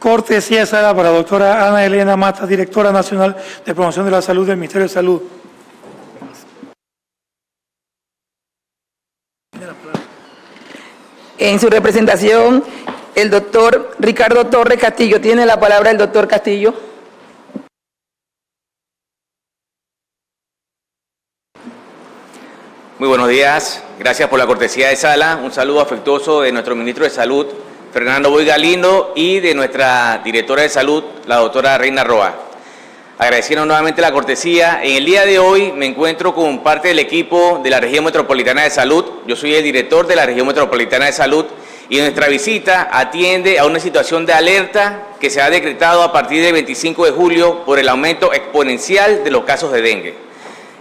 cortesía de sala para la doctora Ana Elena Mata, directora nacional de promoción de la salud del Ministerio de Salud. En su representación, el doctor Ricardo Torres Castillo. Tiene la palabra el doctor Castillo. Muy buenos días, gracias por la cortesía de sala. Un saludo afectuoso de nuestro ministro de Salud, Fernando Boy Galindo, y de nuestra directora de Salud, la doctora Reina Roa. Agradeciendo nuevamente la cortesía. En el día de hoy me encuentro con parte del equipo de la Región Metropolitana de Salud. Yo soy el director de la Región Metropolitana de Salud y nuestra visita atiende a una situación de alerta que se ha decretado a partir del 25 de julio por el aumento exponencial de los casos de dengue.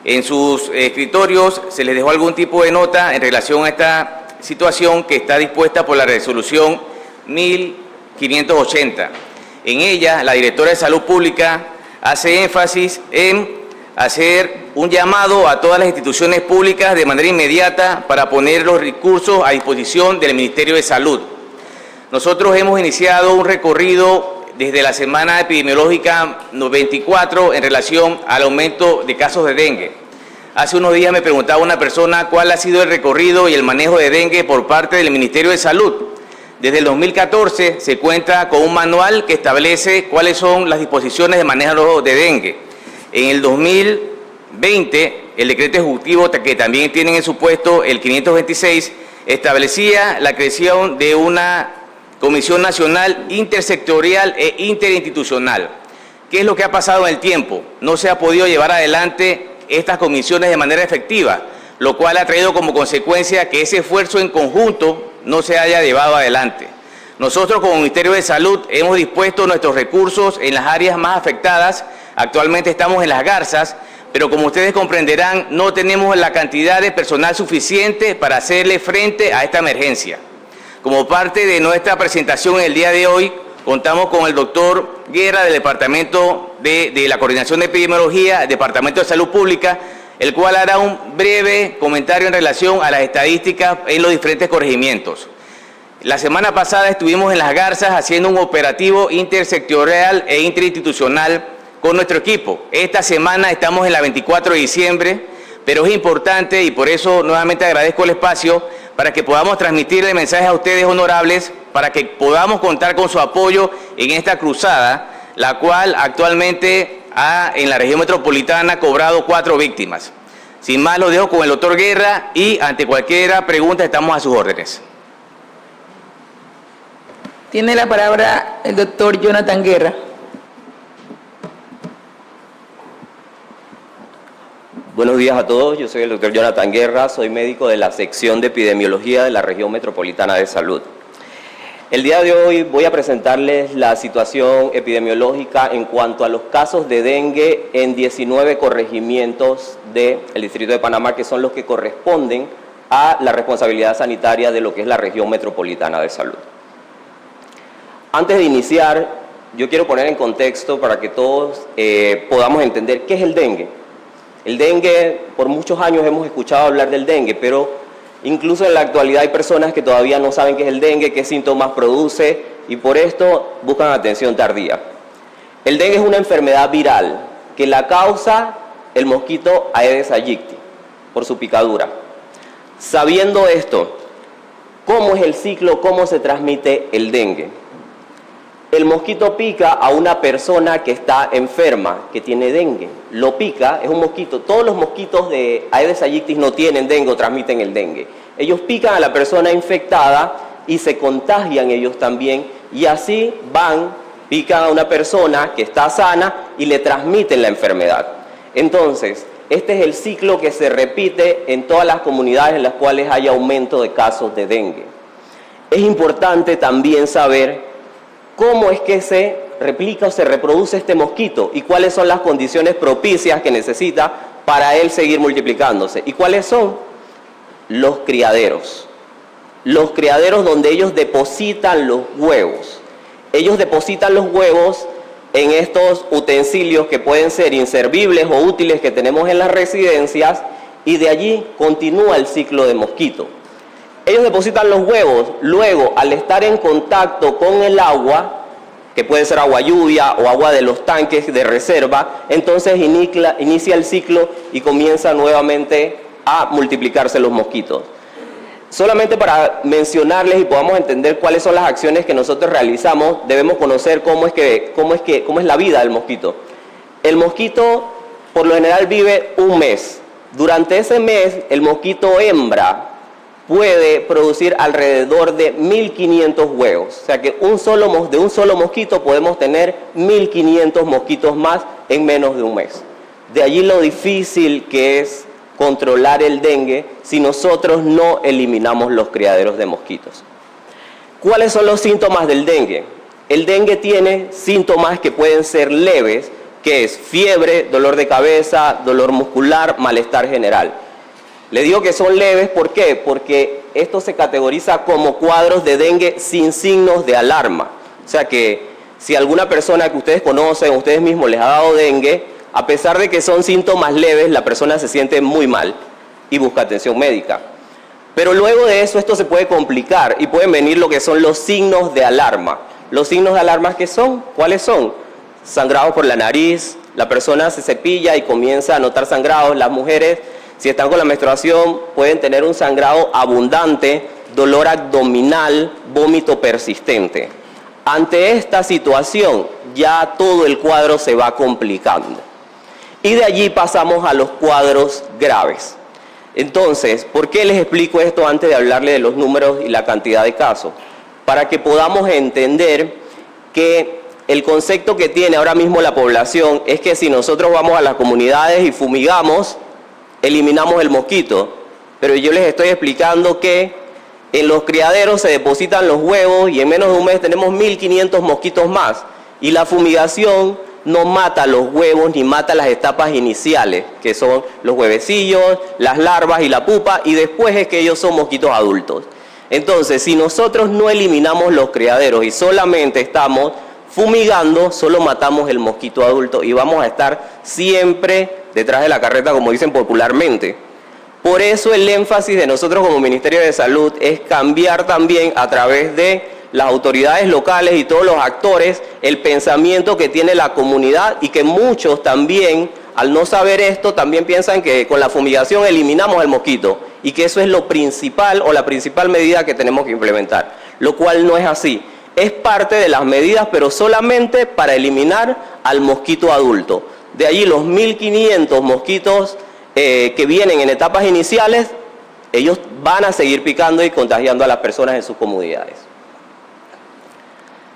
En sus escritorios se les dejó algún tipo de nota en relación a esta situación que está dispuesta por la resolución 1580. En ella, la directora de Salud Pública hace énfasis en hacer un llamado a todas las instituciones públicas de manera inmediata para poner los recursos a disposición del Ministerio de Salud. Nosotros hemos iniciado un recorrido desde la semana epidemiológica 24 en relación al aumento de casos de dengue. Hace unos días me preguntaba una persona cuál ha sido el recorrido y el manejo de dengue por parte del Ministerio de Salud. Desde el 2014 se cuenta con un manual que establece cuáles son las disposiciones de manejo de dengue. En el 2020, el decreto ejecutivo, que también tienen en su puesto el 526, establecía la creación de una Comisión Nacional Intersectorial e Interinstitucional. ¿Qué es lo que ha pasado en el tiempo? No se ha podido llevar adelante estas comisiones de manera efectiva, lo cual ha traído como consecuencia que ese esfuerzo en conjunto no se haya llevado adelante. Nosotros como Ministerio de Salud hemos dispuesto nuestros recursos en las áreas más afectadas. Actualmente estamos en Las Garzas, pero como ustedes comprenderán, no tenemos la cantidad de personal suficiente para hacerle frente a esta emergencia. Como parte de nuestra presentación el día de hoy, contamos con el doctor Guerra del Departamento de la Coordinación de Epidemiología, Departamento de Salud Pública, el cual hará un breve comentario en relación a las estadísticas en los diferentes corregimientos. La semana pasada estuvimos en Las Garzas haciendo un operativo intersectorial e interinstitucional con nuestro equipo. Esta semana estamos en la 24 de diciembre, pero es importante y por eso nuevamente agradezco el espacio para que podamos transmitirle mensajes a ustedes honorables, para que podamos contar con su apoyo en esta cruzada, la cual actualmente en la región metropolitana ha cobrado 4 víctimas. Sin más, lo dejo con el doctor Guerra y ante cualquier pregunta estamos a sus órdenes. Tiene la palabra el doctor Jonathan Guerra. Buenos días a todos, yo soy el doctor Jonathan Guerra, soy médico de la sección de epidemiología de la Región Metropolitana de Salud. El día de hoy voy a presentarles la situación epidemiológica en cuanto a los casos de dengue en 19 corregimientos del Distrito de Panamá, que son los que corresponden a la responsabilidad sanitaria de lo que es la Región Metropolitana de Salud. Antes de iniciar, yo quiero poner en contexto para que todos podamos entender qué es el dengue. El dengue, por muchos años hemos escuchado hablar del dengue, pero incluso en la actualidad hay personas que todavía no saben qué es el dengue, qué síntomas produce, y por esto buscan atención tardía. El dengue es una enfermedad viral que la causa el mosquito Aedes aegypti por su picadura. Sabiendo esto, ¿cómo es el ciclo, cómo se transmite el dengue? El mosquito pica a una persona que está enferma, que tiene dengue. Lo pica, es un mosquito. Todos los mosquitos de Aedes aegypti no tienen dengue o transmiten el dengue. Ellos pican a la persona infectada y se contagian ellos también. Y así pican a una persona que está sana y le transmiten la enfermedad. Entonces, este es el ciclo que se repite en todas las comunidades en las cuales hay aumento de casos de dengue. Es importante también saber cómo es que se replica o se reproduce este mosquito y cuáles son las condiciones propicias que necesita para él seguir multiplicándose. ¿Y cuáles son? Los criaderos. Los criaderos donde ellos depositan los huevos. Ellos depositan los huevos en estos utensilios que pueden ser inservibles o útiles que tenemos en las residencias y de allí continúa el ciclo de mosquito. Ellos depositan los huevos, luego al estar en contacto con el agua, que puede ser agua lluvia o agua de los tanques de reserva, entonces inicia el ciclo y comienza nuevamente a multiplicarse los mosquitos. Solamente para mencionarles y podamos entender cuáles son las acciones que nosotros realizamos, debemos conocer cómo es la vida del mosquito. El mosquito, por lo general, vive un mes. Durante ese mes, el mosquito hembra puede producir alrededor de 1.500 huevos. O sea que de un solo mosquito podemos tener 1.500 mosquitos más en menos de un mes. De allí lo difícil que es controlar el dengue si nosotros no eliminamos los criaderos de mosquitos. ¿Cuáles son los síntomas del dengue? El dengue tiene síntomas que pueden ser leves, que es fiebre, dolor de cabeza, dolor muscular, malestar general. Le digo que son leves, ¿por qué? Porque esto se categoriza como cuadros de dengue sin signos de alarma. O sea que si alguna persona que ustedes conocen, ustedes mismos les ha dado dengue, a pesar de que son síntomas leves, la persona se siente muy mal y busca atención médica. Pero luego de eso, esto se puede complicar y pueden venir lo que son los signos de alarma. ¿Los signos de alarma qué son? ¿Cuáles son? Sangrados por la nariz, la persona se cepilla y comienza a notar sangrados. Las mujeres, si están con la menstruación, pueden tener un sangrado abundante, dolor abdominal, vómito persistente. Ante esta situación, ya todo el cuadro se va complicando. Y de allí pasamos a los cuadros graves. Entonces, ¿por qué les explico esto antes de hablarles de los números y la cantidad de casos? Para que podamos entender que el concepto que tiene ahora mismo la población es que si nosotros vamos a las comunidades y fumigamos, eliminamos el mosquito. Pero yo les estoy explicando que en los criaderos se depositan los huevos y en menos de un mes tenemos 1.500 mosquitos más. Y la fumigación no mata los huevos ni mata las etapas iniciales, que son los huevecillos, las larvas y la pupa, y después es que ellos son mosquitos adultos. Entonces, si nosotros no eliminamos los criaderos y solamente estamos fumigando, solo matamos el mosquito adulto y vamos a estar siempre detrás de la carreta, como dicen popularmente. Por eso el énfasis de nosotros como Ministerio de Salud es cambiar también a través de las autoridades locales y todos los actores el pensamiento que tiene la comunidad, y que muchos también, al no saber esto, también piensan que con la fumigación eliminamos el mosquito y que eso es lo principal o la principal medida que tenemos que implementar, lo cual no es así. Es parte de las medidas, pero solamente para eliminar al mosquito adulto. De allí los 1.500 mosquitos que vienen en etapas iniciales, ellos van a seguir picando y contagiando a las personas en sus comunidades.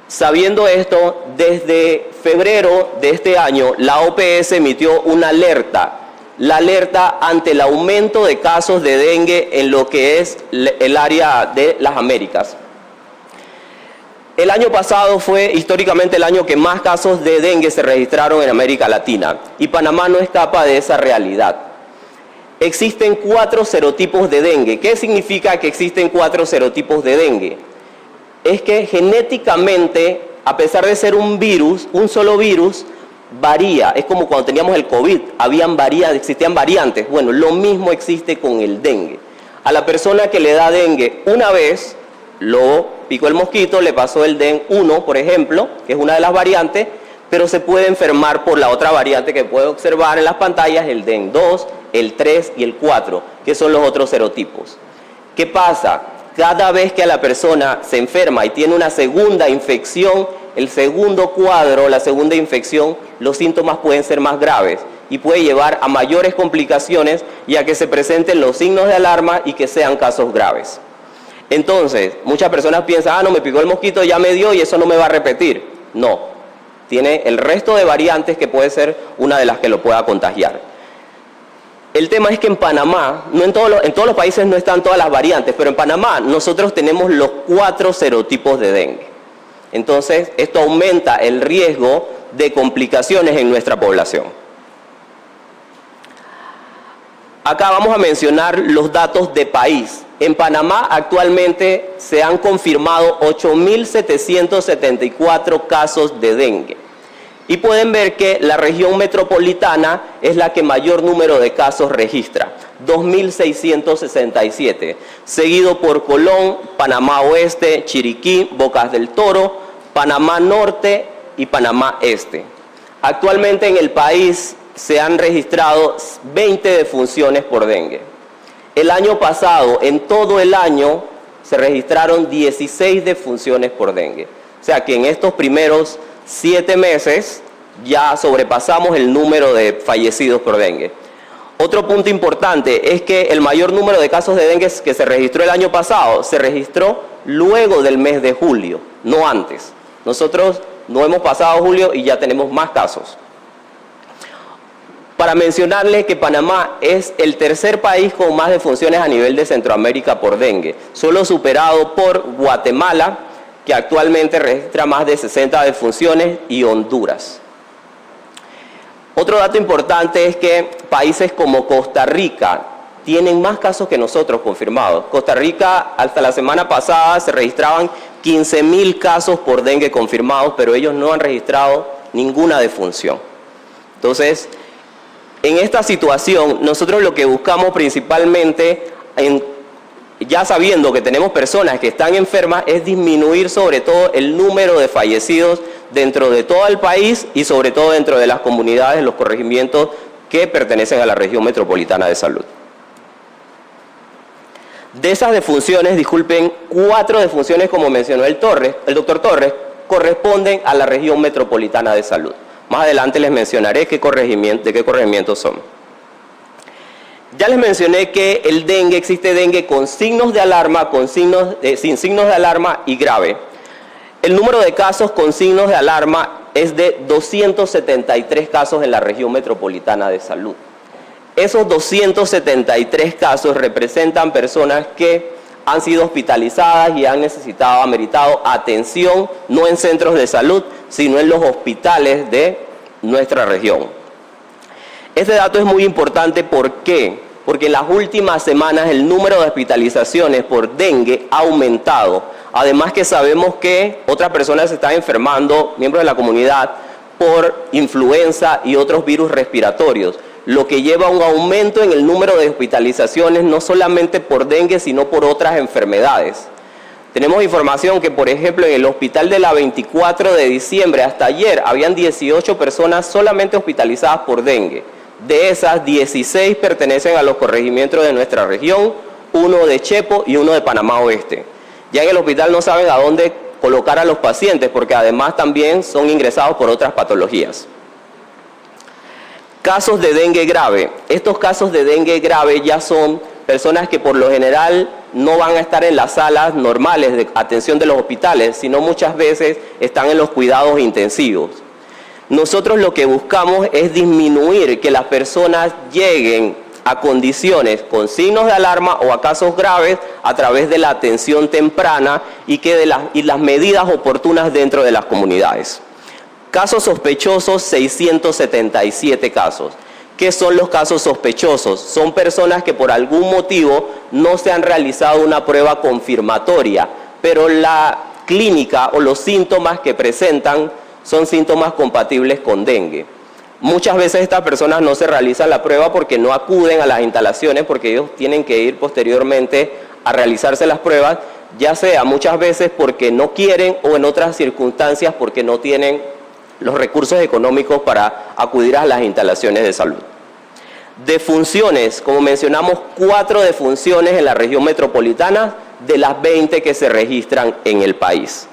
Sabiendo esto, desde febrero de este año, la OPS emitió una alerta, la alerta ante el aumento de casos de dengue en lo que es el área de las Américas. El año pasado fue históricamente el año que más casos de dengue se registraron en América Latina, y Panamá no escapa de esa realidad. Existen 4 serotipos de dengue. ¿Qué significa que existen 4 serotipos de dengue? Es que genéticamente, a pesar de ser un virus, un solo virus, varía. Es como cuando teníamos el COVID, existían variantes. Bueno, lo mismo existe con el dengue. A la persona que le da dengue una vez, lo picó el mosquito, le pasó el DEN 1, por ejemplo, que es una de las variantes, pero se puede enfermar por la otra variante que puede observar en las pantallas, el DEN 2, el 3 y el 4, que son los otros serotipos. ¿Qué pasa? Cada vez que a la persona se enferma y tiene una segunda infección, el segundo cuadro, la segunda infección, los síntomas pueden ser más graves y puede llevar a mayores complicaciones y a que se presenten los signos de alarma y que sean casos graves. Entonces, muchas personas piensan, no, me picó el mosquito, ya me dio y eso no me va a repetir. No, tiene el resto de variantes que puede ser una de las que lo pueda contagiar. El tema es que en Panamá, en todos los países no están todas las variantes, pero en Panamá nosotros tenemos los 4 serotipos de dengue. Entonces, esto aumenta el riesgo de complicaciones en nuestra población. Acá vamos a mencionar los datos de país. En Panamá actualmente se han confirmado 8.774 casos de dengue. Y pueden ver que la región metropolitana es la que mayor número de casos registra, 2.667, seguido por Colón, Panamá Oeste, Chiriquí, Bocas del Toro, Panamá Norte y Panamá Este. Actualmente en el país se han registrado 20 defunciones por dengue. El año pasado, en todo el año, se registraron 16 defunciones por dengue. O sea que en estos primeros 7 meses ya sobrepasamos el número de fallecidos por dengue. Otro punto importante es que el mayor número de casos de dengue que se registró el año pasado se registró luego del mes de julio, no antes. Nosotros no hemos pasado julio y ya tenemos más casos. Para mencionarles que Panamá es el tercer país con más defunciones a nivel de Centroamérica por dengue, solo superado por Guatemala, que actualmente registra más de 60 defunciones, y Honduras. Otro dato importante es que países como Costa Rica tienen más casos que nosotros confirmados. Costa Rica, hasta la semana pasada, se registraban 15.000 casos por dengue confirmados, pero ellos no han registrado ninguna defunción. Entonces, en esta situación, nosotros lo que buscamos principalmente, ya sabiendo que tenemos personas que están enfermas, es disminuir sobre todo el número de fallecidos dentro de todo el país y sobre todo dentro de las comunidades, los corregimientos que pertenecen a la región metropolitana de salud. De esas defunciones, disculpen, 4 defunciones, como mencionó el doctor Torres, corresponden a la región metropolitana de salud. Más adelante les mencionaré de qué corregimientos son. Ya les mencioné que el dengue, existe dengue con signos de alarma, sin signos de alarma y grave. El número de casos con signos de alarma es de 273 casos en la región metropolitana de salud. Esos 273 casos representan personas que han sido hospitalizadas y han ameritado atención, no en centros de salud, sino en los hospitales de nuestra región. Este dato es muy importante, ¿por qué? Porque en las últimas semanas el número de hospitalizaciones por dengue ha aumentado. Además que sabemos que otras personas se están enfermando, miembros de la comunidad, por influenza y otros virus respiratorios, lo que lleva a un aumento en el número de hospitalizaciones, no solamente por dengue, sino por otras enfermedades. Tenemos información que, por ejemplo, en el hospital de la 24 de diciembre, hasta ayer, habían 18 personas solamente hospitalizadas por dengue. De esas, 16 pertenecen a los corregimientos de nuestra región, 1 de Chepo y 1 de Panamá Oeste. Ya en el hospital no saben a dónde colocar a los pacientes, porque además también son ingresados por otras patologías. Casos de dengue grave. Estos casos de dengue grave ya son personas que por lo general no van a estar en las salas normales de atención de los hospitales, sino muchas veces están en los cuidados intensivos. Nosotros lo que buscamos es disminuir que las personas lleguen a condiciones con signos de alarma o a casos graves a través de la atención temprana y las medidas oportunas dentro de las comunidades. Casos sospechosos, 677 casos. ¿Qué son los casos sospechosos? Son personas que por algún motivo no se han realizado una prueba confirmatoria, pero la clínica o los síntomas que presentan son síntomas compatibles con dengue. Muchas veces estas personas no se realizan la prueba porque no acuden a las instalaciones, porque ellos tienen que ir posteriormente a realizarse las pruebas, ya sea muchas veces porque no quieren o en otras circunstancias porque no tienen los recursos económicos para acudir a las instalaciones de salud. Defunciones, como mencionamos, 4 defunciones en la región metropolitana de las 20 que se registran en el país.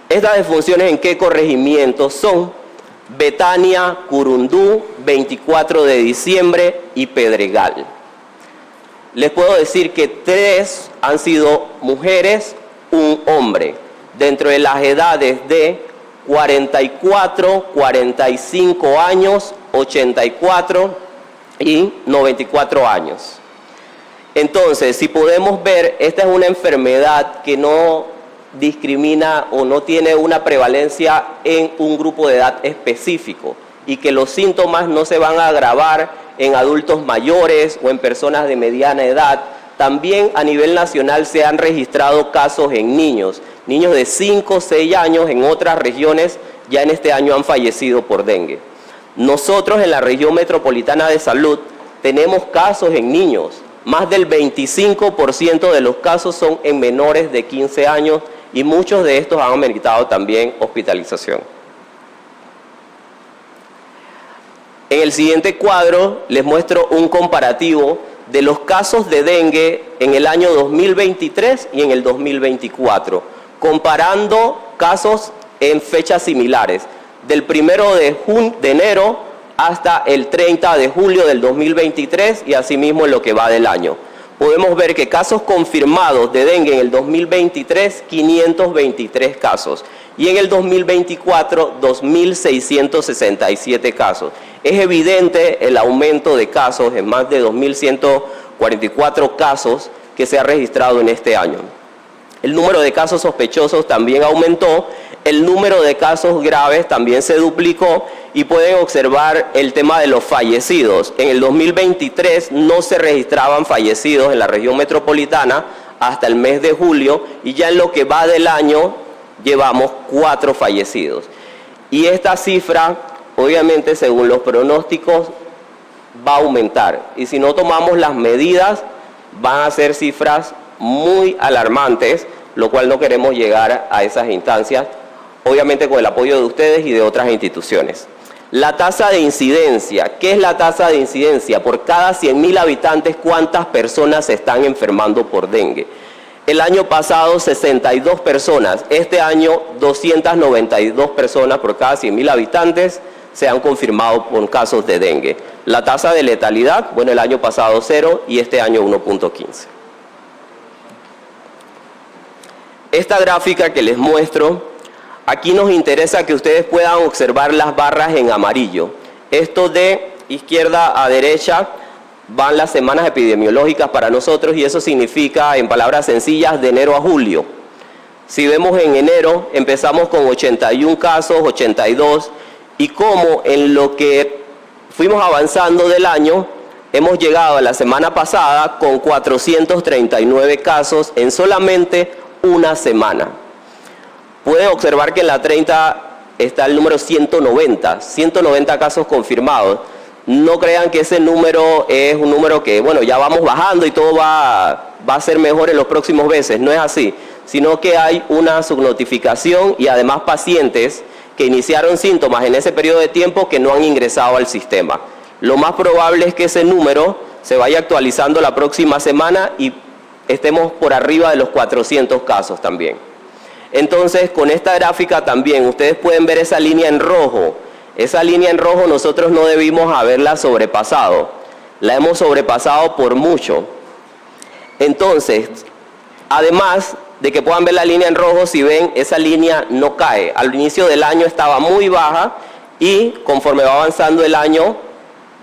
Estas defunciones, ¿en qué corregimientos son? Betania, Curundú, 24 de diciembre y Pedregal. Les puedo decir que 3 han sido mujeres, un hombre, dentro de las edades de 44, 45 años, 84 y 94 años. Entonces, si podemos ver, esta es una enfermedad que no discrimina o no tiene una prevalencia en un grupo de edad específico y que los síntomas no se van a agravar en adultos mayores o en personas de mediana edad. También a nivel nacional se han registrado casos en niños de 5 o 6 años en otras regiones ya en este año han fallecido por dengue. Nosotros en la región metropolitana de salud tenemos casos en niños, más del 25% de los casos son en menores de 15 años y muchos de estos han ameritado también hospitalización. En el siguiente cuadro les muestro un comparativo de los casos de dengue en el año 2023 y en el 2024, comparando casos en fechas similares, del 1 de enero hasta el 30 de julio del 2023 y asimismo en lo que va del año. Podemos ver que casos confirmados de dengue en el 2023, 523 casos, y en el 2024, 2.667 casos. Es evidente el aumento de casos, en más de 2.144 casos que se ha registrado en este año. El número de casos sospechosos también aumentó, el número de casos graves también se duplicó y pueden observar el tema de los fallecidos. En el 2023 no se registraban fallecidos en la región metropolitana hasta el mes de julio y ya en lo que va del año llevamos 4 fallecidos. Y esta cifra, obviamente, según los pronósticos, va a aumentar. Y si no tomamos las medidas, van a ser cifras muy alarmantes, lo cual no queremos llegar a esas instancias, obviamente con el apoyo de ustedes y de otras instituciones. La tasa de incidencia. ¿Qué es la tasa de incidencia? Por cada 100.000 habitantes, ¿cuántas personas se están enfermando por dengue? El año pasado 62 personas, este año 292 personas por cada 100.000 habitantes se han confirmado con casos de dengue. La tasa de letalidad, bueno, el año pasado 0 y este año 1.15. Esta gráfica que les muestro, aquí nos interesa que ustedes puedan observar las barras en amarillo. Esto de izquierda a derecha van las semanas epidemiológicas para nosotros y eso significa, en palabras sencillas, de enero a julio. Si vemos en enero, empezamos con 81 casos, 82, y como en lo que fuimos avanzando del año, hemos llegado a la semana pasada con 439 casos en solamente una semana. Pueden observar que en la 30 está el número 190 casos confirmados. No crean que ese número es un número que, bueno, ya vamos bajando y todo va a ser mejor en los próximos meses. No es así, sino que hay una subnotificación y además pacientes que iniciaron síntomas en ese periodo de tiempo que no han ingresado al sistema. Lo más probable es que ese número se vaya actualizando la próxima semana y estemos por arriba de los 400 casos también. Entonces, con esta gráfica también, ustedes pueden ver esa línea en rojo. Esa línea en rojo nosotros no debimos haberla sobrepasado. La hemos sobrepasado por mucho. Entonces, además de que puedan ver la línea en rojo, si ven, esa línea no cae. Al inicio del año estaba muy baja y conforme va avanzando el año,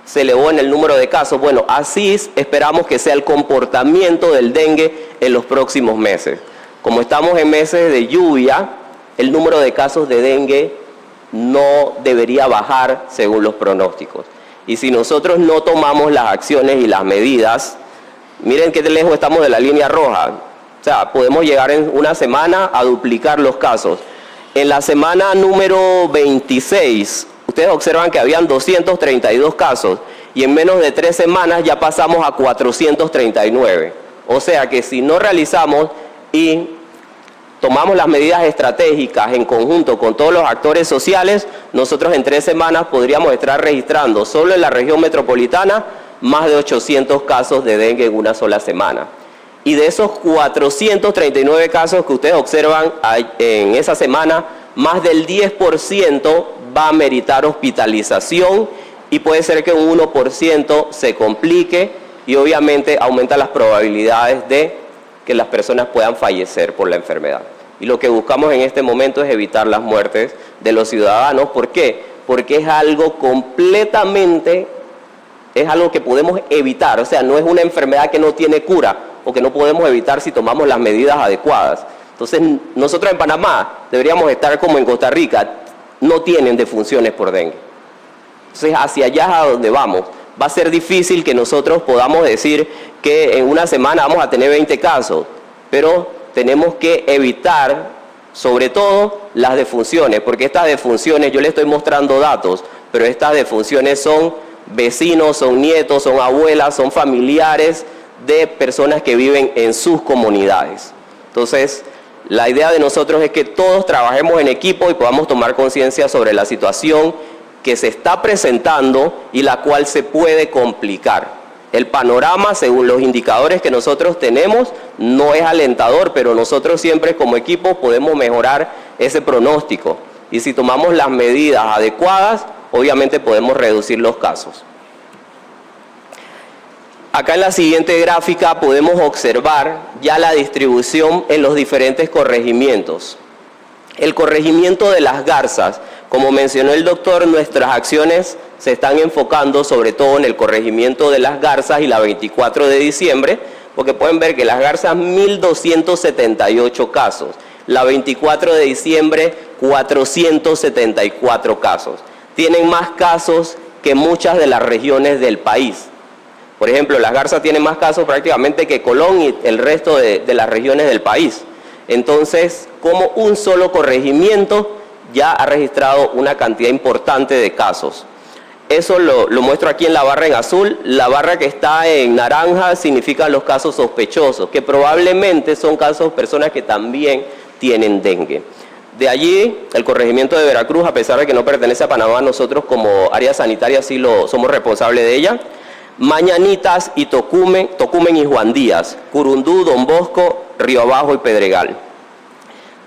se elevó en el número de casos. Bueno, así esperamos que sea el comportamiento del dengue en los próximos meses. Como estamos en meses de lluvia, el número de casos de dengue no debería bajar según los pronósticos. Y si nosotros no tomamos las acciones y las medidas, miren qué lejos estamos de la línea roja. O sea, podemos llegar en una semana a duplicar los casos. En la semana número 26, ustedes observan que habían 232 casos y en menos de 3 semanas ya pasamos a 439. O sea que si no realizamos y tomamos las medidas estratégicas en conjunto con todos los actores sociales, nosotros en 3 semanas podríamos estar registrando solo en la región metropolitana más de 800 casos de dengue en una sola semana. Y de esos 439 casos que ustedes observan en esa semana, más del 10% va a meritar hospitalización y puede ser que un 1% se complique y obviamente aumenta las probabilidades de que las personas puedan fallecer por la enfermedad. Y lo que buscamos en este momento es evitar las muertes de los ciudadanos. ¿Por qué? Porque es algo completamente, es algo que podemos evitar. O sea, no es una enfermedad que no tiene cura o que no podemos evitar si tomamos las medidas adecuadas. Entonces, nosotros en Panamá deberíamos estar como en Costa Rica, no tienen defunciones por dengue. Entonces, hacia allá es a donde vamos. Va a ser difícil que nosotros podamos decir que en una semana vamos a tener 20 casos, pero tenemos que evitar, sobre todo, las defunciones, porque estas defunciones, yo les estoy mostrando datos, pero estas defunciones son vecinos, son nietos, son abuelas, son familiares de personas que viven en sus comunidades. Entonces, La idea de nosotros es que todos trabajemos en equipo y podamos tomar conciencia sobre la situación que se está presentando y la cual se puede complicar. El panorama, según los indicadores que nosotros tenemos, no es alentador, pero nosotros siempre como equipo podemos mejorar ese pronóstico. Y si tomamos las medidas adecuadas, obviamente podemos reducir los casos. Acá en la siguiente gráfica podemos observar ya la distribución en los diferentes corregimientos. El corregimiento de Las Garzas, como mencionó el doctor, nuestras acciones se están enfocando sobre todo en el corregimiento de Las Garzas y la 24 de diciembre, porque pueden ver que Las Garzas 1.278 casos, la 24 de diciembre 474 casos. Tienen más casos que muchas de las regiones del país. Por ejemplo, Las Garzas tiene más casos prácticamente que Colón y el resto de las regiones del país. Entonces, como un solo corregimiento ya ha registrado una cantidad importante de casos. Eso lo muestro aquí en la barra en azul. La barra que está en naranja significan los casos sospechosos, que probablemente son casos de personas que también tienen dengue. De allí, el corregimiento de Veracruz, a pesar de que no pertenece a Panamá, nosotros como área sanitaria sí somos responsables de ella. Mañanitas y Tocumen y Juan Díaz, Curundú, Don Bosco, Río Abajo y Pedregal.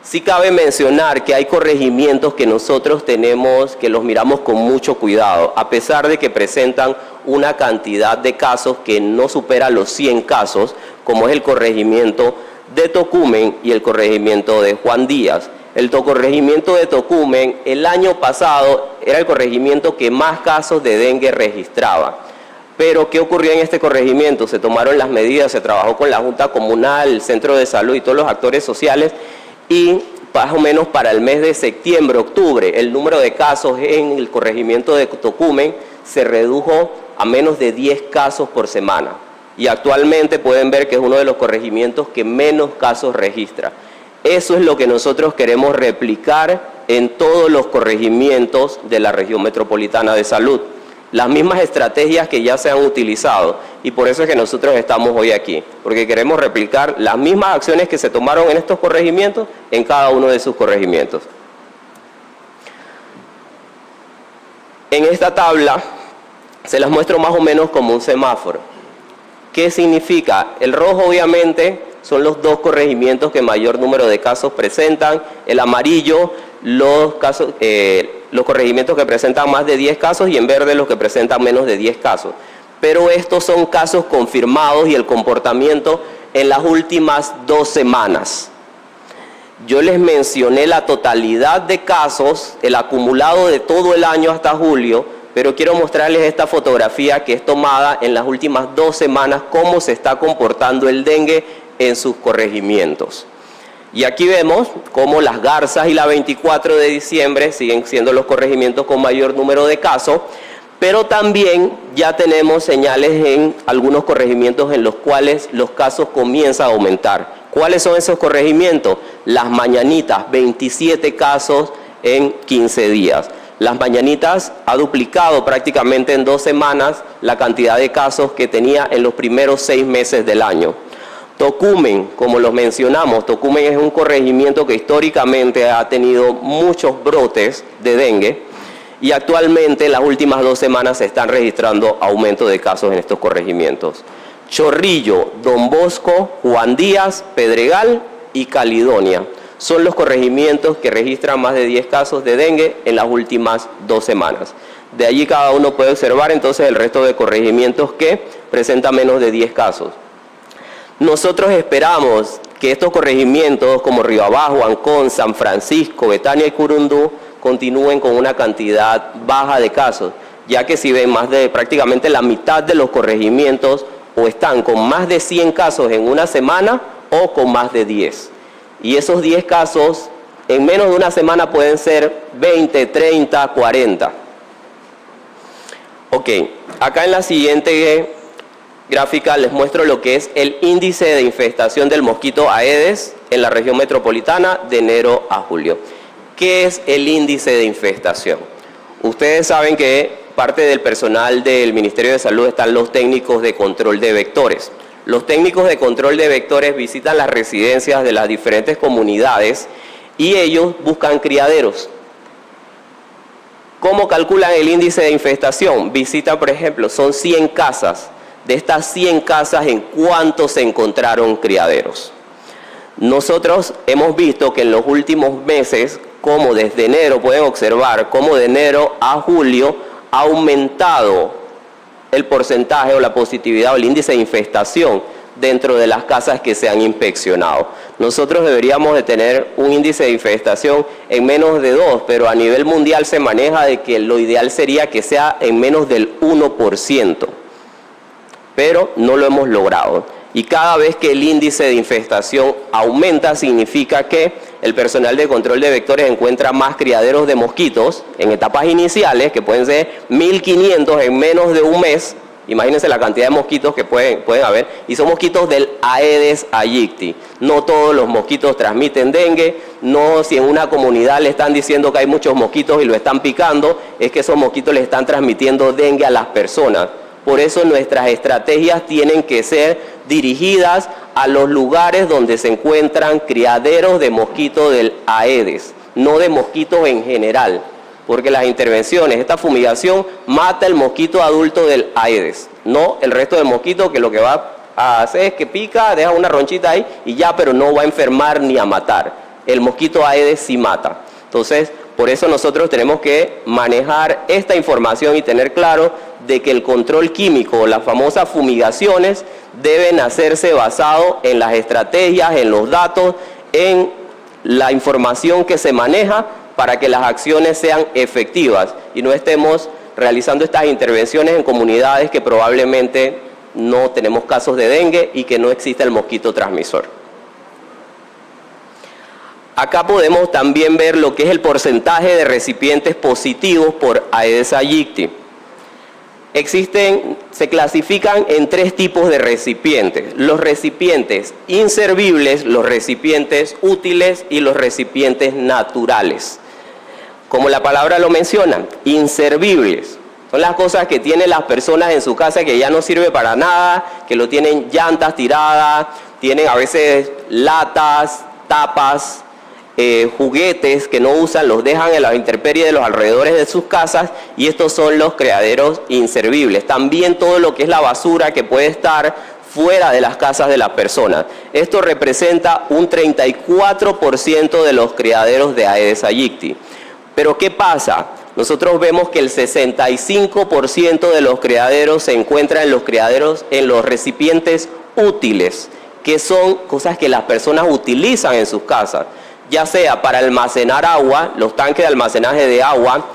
Sí cabe mencionar que hay corregimientos que nosotros tenemos, que los miramos con mucho cuidado, a pesar de que presentan una cantidad de casos que no supera los 100 casos, como es el corregimiento de Tocumen y el corregimiento de Juan Díaz. El corregimiento de Tocumen el año pasado era el corregimiento que más casos de dengue registraba. Pero, ¿qué ocurrió en este corregimiento? Se tomaron las medidas, se trabajó con la Junta Comunal, el Centro de Salud y todos los actores sociales, y más o menos para el mes de septiembre, octubre, el número de casos en el corregimiento de Tocumen se redujo a menos de 10 casos por semana. Y actualmente pueden ver que es uno de los corregimientos que menos casos registra. Eso es lo que nosotros queremos replicar en todos los corregimientos de la región metropolitana de salud. Las mismas estrategias que ya se han utilizado, y por eso es que nosotros estamos hoy aquí, porque queremos replicar las mismas acciones que se tomaron en estos corregimientos en cada uno de sus corregimientos. En esta tabla se las muestro más o menos como un semáforo. ¿Qué significa? El rojo obviamente son los dos corregimientos que mayor número de casos presentan, el amarillo los corregimientos que presentan más de 10 casos y en verde los que presentan menos de 10 casos. Pero estos son casos confirmados y el comportamiento en las últimas 2 semanas. Yo les mencioné la totalidad de casos, el acumulado de todo el año hasta julio, pero quiero mostrarles esta fotografía que es tomada en las últimas 2 semanas, cómo se está comportando el dengue en sus corregimientos. Y aquí vemos cómo Las Garzas y la 24 de diciembre siguen siendo los corregimientos con mayor número de casos, pero también ya tenemos señales en algunos corregimientos en los cuales los casos comienzan a aumentar. ¿Cuáles son esos corregimientos? Las Mañanitas, 27 casos en 15 días. Las Mañanitas ha duplicado prácticamente en 2 semanas la cantidad de casos que tenía en los primeros 6 meses del año. Tocumen, como los mencionamos, Tocumen es un corregimiento que históricamente ha tenido muchos brotes de dengue y actualmente en las últimas 2 semanas se están registrando aumento de casos en estos corregimientos. Chorrillo, Don Bosco, Juan Díaz, Pedregal y Caledonia son los corregimientos que registran más de 10 casos de dengue en las últimas 2 semanas. De allí cada uno puede observar entonces el resto de corregimientos que presentan menos de 10 casos. Nosotros esperamos que estos corregimientos como Río Abajo, Ancón, San Francisco, Betania y Curundú continúen con una cantidad baja de casos, ya que si ven más de prácticamente la mitad de los corregimientos o están con más de 100 casos en una semana o con más de 10. Y esos 10 casos en menos de una semana pueden ser 20, 30, 40. Ok, acá en la siguiente gráfica les muestro lo que es el índice de infestación del mosquito Aedes en la región metropolitana de enero a julio. ¿Qué es el índice de infestación? Ustedes saben que parte del personal del Ministerio de Salud están los técnicos de control de vectores. Los técnicos de control de vectores visitan las residencias de las diferentes comunidades y ellos buscan criaderos. ¿Cómo calculan el índice de infestación? Visitan, por ejemplo, son 100 casas. De estas 100 casas, ¿en cuánto se encontraron criaderos? Nosotros hemos visto que en los últimos meses, como desde enero, pueden observar cómo de enero a julio ha aumentado el porcentaje o la positividad o el índice de infestación dentro de las casas que se han inspeccionado. Nosotros deberíamos de tener un índice de infestación en menos de 2, pero a nivel mundial se maneja de que lo ideal sería que sea en menos del 1%, pero no lo hemos logrado. Y cada vez que el índice de infestación aumenta, significa que el personal de control de vectores encuentra más criaderos de mosquitos en etapas iniciales, que pueden ser 1.500 en menos de un mes. Imagínense la cantidad de mosquitos que pueden haber, y son mosquitos del Aedes aegypti. No todos los mosquitos transmiten dengue, no si en una comunidad le están diciendo que hay muchos mosquitos y lo están picando, es que esos mosquitos le están transmitiendo dengue a las personas. Por eso nuestras estrategias tienen que ser dirigidas a los lugares donde se encuentran criaderos de mosquitos del Aedes, no de mosquitos en general. Porque las intervenciones, esta fumigación mata el mosquito adulto del Aedes, no el resto del mosquito, que lo que va a hacer es que pica, deja una ronchita ahí y ya, pero no va a enfermar ni a matar. El mosquito Aedes sí mata. Entonces, por eso nosotros tenemos que manejar esta información y tener claro de que el control químico, las famosas fumigaciones, deben hacerse basado en las estrategias, en los datos, en la información que se maneja, para que las acciones sean efectivas y no estemos realizando estas intervenciones en comunidades que probablemente no tenemos casos de dengue y que no existe el mosquito transmisor. Acá podemos también ver lo que es el porcentaje de recipientes positivos por Aedes aegypti. Se clasifican en 3 tipos de recipientes: los recipientes inservibles, los recipientes útiles y los recipientes naturales. Como la palabra lo menciona, inservibles. Son las cosas que tienen las personas en su casa que ya no sirve para nada, que lo tienen llantas tiradas, tienen a veces latas, tapas, juguetes que no usan, los dejan en las intemperies de los alrededores de sus casas, y estos son los criaderos inservibles. También todo lo que es la basura que puede estar fuera de las casas de las personas. Esto representa un 34% de los criaderos de Aedes aegypti. Pero ¿qué pasa? Nosotros vemos que el 65% de los criaderos se encuentran en los recipientes útiles, que son cosas que las personas utilizan en sus casas, ya sea para almacenar agua, los tanques de almacenaje de agua,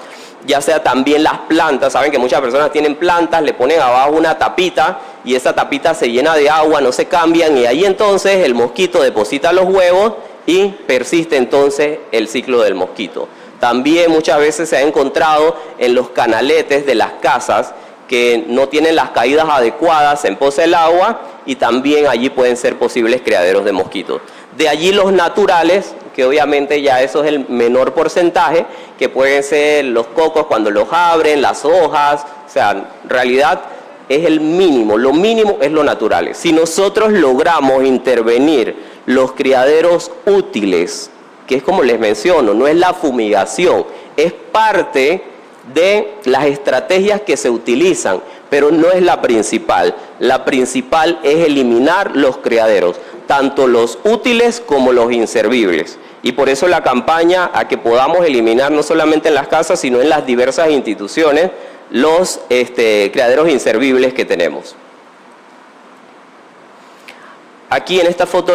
ya sea también las plantas. Saben que muchas personas tienen plantas, le ponen abajo una tapita y esa tapita se llena de agua, no se cambian, y ahí entonces el mosquito deposita los huevos y persiste entonces el ciclo del mosquito. También muchas veces se ha encontrado en los canaletes de las casas que no tienen las caídas adecuadas, se empoza el agua y también allí pueden ser posibles criaderos de mosquitos. De allí los naturales, que obviamente ya eso es el menor porcentaje, que pueden ser los cocos cuando los abren, las hojas, o sea, en realidad es el mínimo, lo mínimo es lo natural. Si nosotros logramos intervenir los criaderos útiles, que es como les menciono, no es la fumigación, es parte de las estrategias que se utilizan, pero no es la principal. La principal es eliminar los criaderos, tanto los útiles como los inservibles. Y por eso la campaña a que podamos eliminar no solamente en las casas, sino en las diversas instituciones, los criaderos inservibles que tenemos. Aquí en esta foto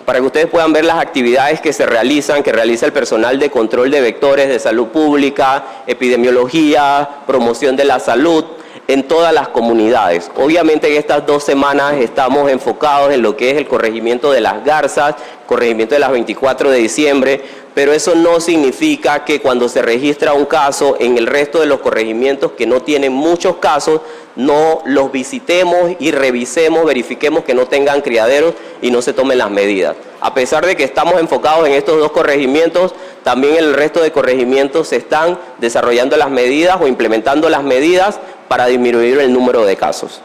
para que ustedes puedan ver las actividades que realiza el personal de control de vectores de salud pública, epidemiología, promoción de la salud en todas las comunidades. Obviamente en estas 2 semanas estamos enfocados en lo que es el corregimiento de las garzas, corregimiento de las 24 de diciembre, pero eso no significa que cuando se registra un caso en el resto de los corregimientos que no tienen muchos casos, no los visitemos y revisemos, verifiquemos que no tengan criaderos y no se tomen las medidas. A pesar de que estamos enfocados en estos 2 corregimientos, también en el resto de corregimientos se están desarrollando las medidas o implementando las medidas para disminuir el número de casos.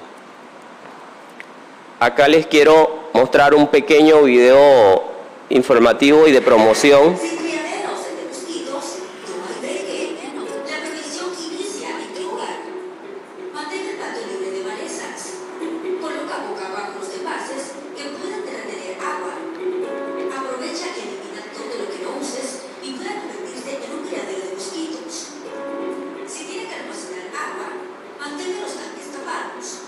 Acá les quiero mostrar un pequeño video informativo y de promoción. Sin criaderos de mosquitos, no hay dengue. La previsión inicia en tu hogar. Mantén el patio libre de malezas. Coloca boca abajo los envases que puedan retener agua. Aprovecha y elimina todo lo que no uses y pueda convertirse en un criadero de mosquitos. Si tiene que almacenar agua, mantenga los tanques tapados.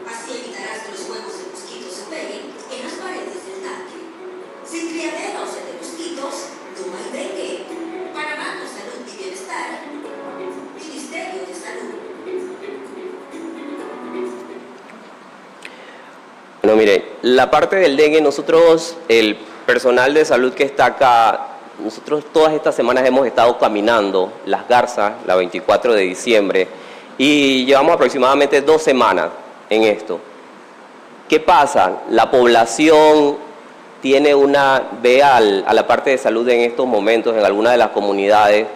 Así evitarás que los huevos de mosquitos se peguen en las paredes del tanque. Sin criaderos de mosquitos, no hay dengue. Panamá con salud y bienestar. Ministerio de Salud. Bueno, mire, la parte del dengue, nosotros, el personal de salud que está acá, nosotros todas estas semanas hemos estado caminando las garzas, la 24 de diciembre, y llevamos aproximadamente 2 semanas en esto. ¿Qué pasa? La población ve a la parte de salud en estos momentos, en algunas de las comunidades,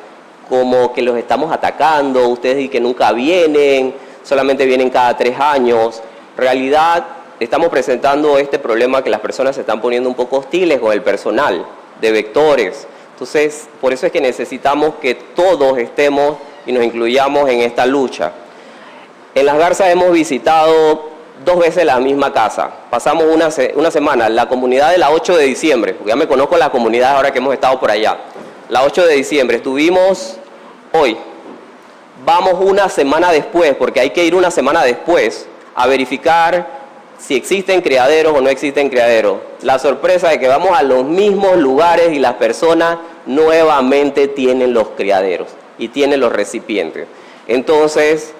como que los estamos atacando, ustedes dicen que nunca vienen, solamente vienen cada 3 años. En realidad, estamos presentando este problema que las personas se están poniendo un poco hostiles con el personal de vectores. Entonces, por eso es que necesitamos que todos estemos y nos incluyamos en esta lucha. En Las Garzas hemos visitado 2 veces la misma casa. Pasamos una semana, la comunidad de la 8 de diciembre, porque ya me conozco la comunidad ahora que hemos estado por allá. La 8 de diciembre, estuvimos hoy. Vamos una semana después, porque hay que ir una semana después a verificar si existen criaderos o no existen criaderos. La sorpresa de que vamos a los mismos lugares y las personas nuevamente tienen los criaderos y tienen los recipientes. Entonces,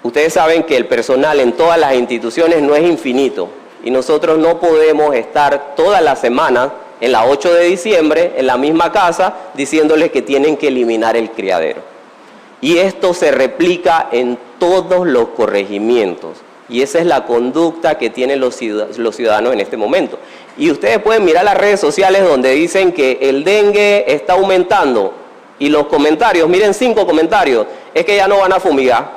ustedes saben que el personal en todas las instituciones no es infinito y nosotros no podemos estar todas las semanas en la 8 de diciembre en la misma casa diciéndoles que tienen que eliminar el criadero. Y esto se replica en todos los corregimientos. Y esa es la conducta que tienen los ciudadanos en este momento. Y ustedes pueden mirar las redes sociales donde dicen que el dengue está aumentando. Y los comentarios, miren 5 comentarios, es que ya no van a fumigar.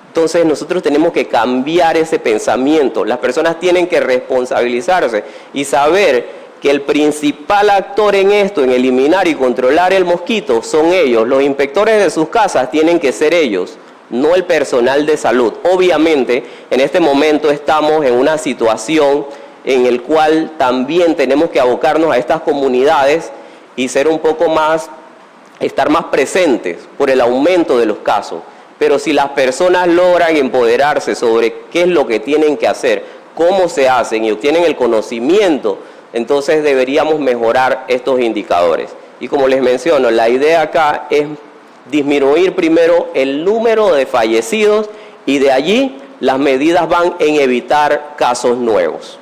Entonces nosotros tenemos que cambiar ese pensamiento. Las personas tienen que responsabilizarse y saber que el principal actor en esto, en eliminar y controlar el mosquito, son ellos. Los inspectores de sus casas tienen que ser ellos, no el personal de salud. Obviamente, en este momento estamos en una situación en la cual también tenemos que abocarnos a estas comunidades y ser un poco más, estar más presentes por el aumento de los casos. Pero si las personas logran empoderarse sobre qué es lo que tienen que hacer, cómo se hacen y obtienen el conocimiento, entonces deberíamos mejorar estos indicadores. Y como les menciono, la idea acá es disminuir primero el número de fallecidos y de allí las medidas van en evitar casos nuevos.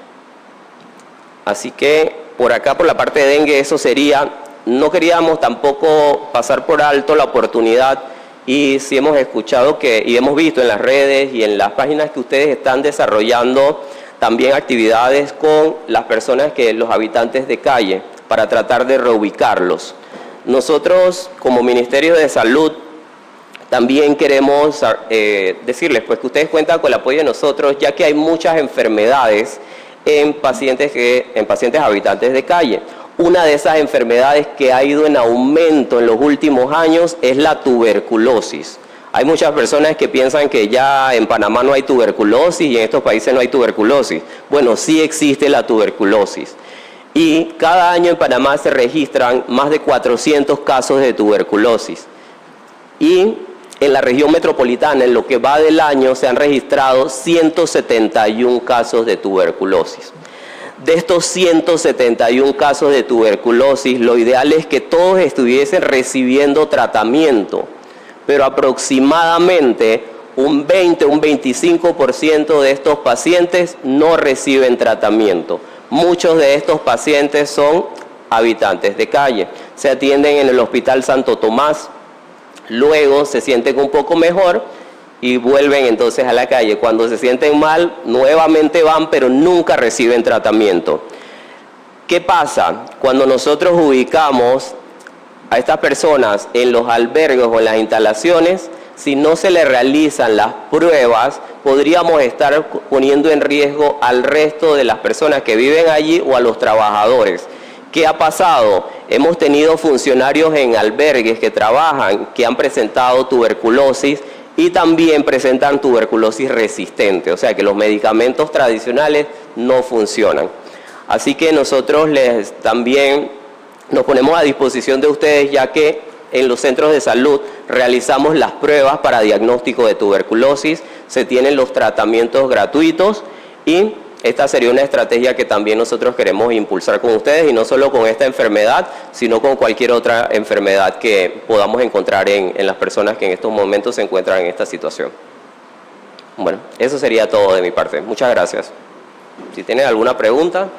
Así que por acá, por la parte de dengue, eso sería. No queríamos tampoco pasar por alto la oportunidad y sí hemos escuchado y hemos visto en las redes y en las páginas que ustedes están desarrollando también actividades con las personas, los habitantes de calle, para tratar de reubicarlos. Nosotros, como Ministerio de Salud, también queremos decirles pues, que ustedes cuentan con el apoyo de nosotros, ya que hay muchas enfermedades en pacientes habitantes de calle. Una de esas enfermedades que ha ido en aumento en los últimos años es la tuberculosis. Hay muchas personas que piensan que ya en Panamá no hay tuberculosis y en estos países no hay tuberculosis. Bueno, sí existe la tuberculosis. Y cada año en Panamá se registran más de 400 casos de tuberculosis. Y en la región metropolitana, en lo que va del año, se han registrado 171 casos de tuberculosis. De estos 171 casos de tuberculosis, lo ideal es que todos estuviesen recibiendo tratamiento, pero aproximadamente un 20, un 25% de estos pacientes no reciben tratamiento. Muchos de estos pacientes son habitantes de calle. Se atienden en el Hospital Santo Tomás, luego se sienten un poco mejor y vuelven entonces a la calle. Cuando se sienten mal, nuevamente van, pero nunca reciben tratamiento. ¿Qué pasa? Cuando nosotros ubicamos a estas personas en los albergues o en las instalaciones, si no se le realizan las pruebas, podríamos estar poniendo en riesgo al resto de las personas que viven allí o a los trabajadores. ¿Qué ha pasado? Hemos tenido funcionarios en albergues que trabajan, que han presentado tuberculosis y también presentan tuberculosis resistente, o sea que los medicamentos tradicionales no funcionan. Así que nosotros también nos ponemos a disposición de ustedes, ya que en los centros de salud realizamos las pruebas para diagnóstico de tuberculosis, se tienen los tratamientos gratuitos y esta sería una estrategia que también nosotros queremos impulsar con ustedes, y no solo con esta enfermedad, sino con cualquier otra enfermedad que podamos encontrar en las personas que en estos momentos se encuentran en esta situación. Bueno, eso sería todo de mi parte. Muchas gracias. Si tienen alguna pregunta.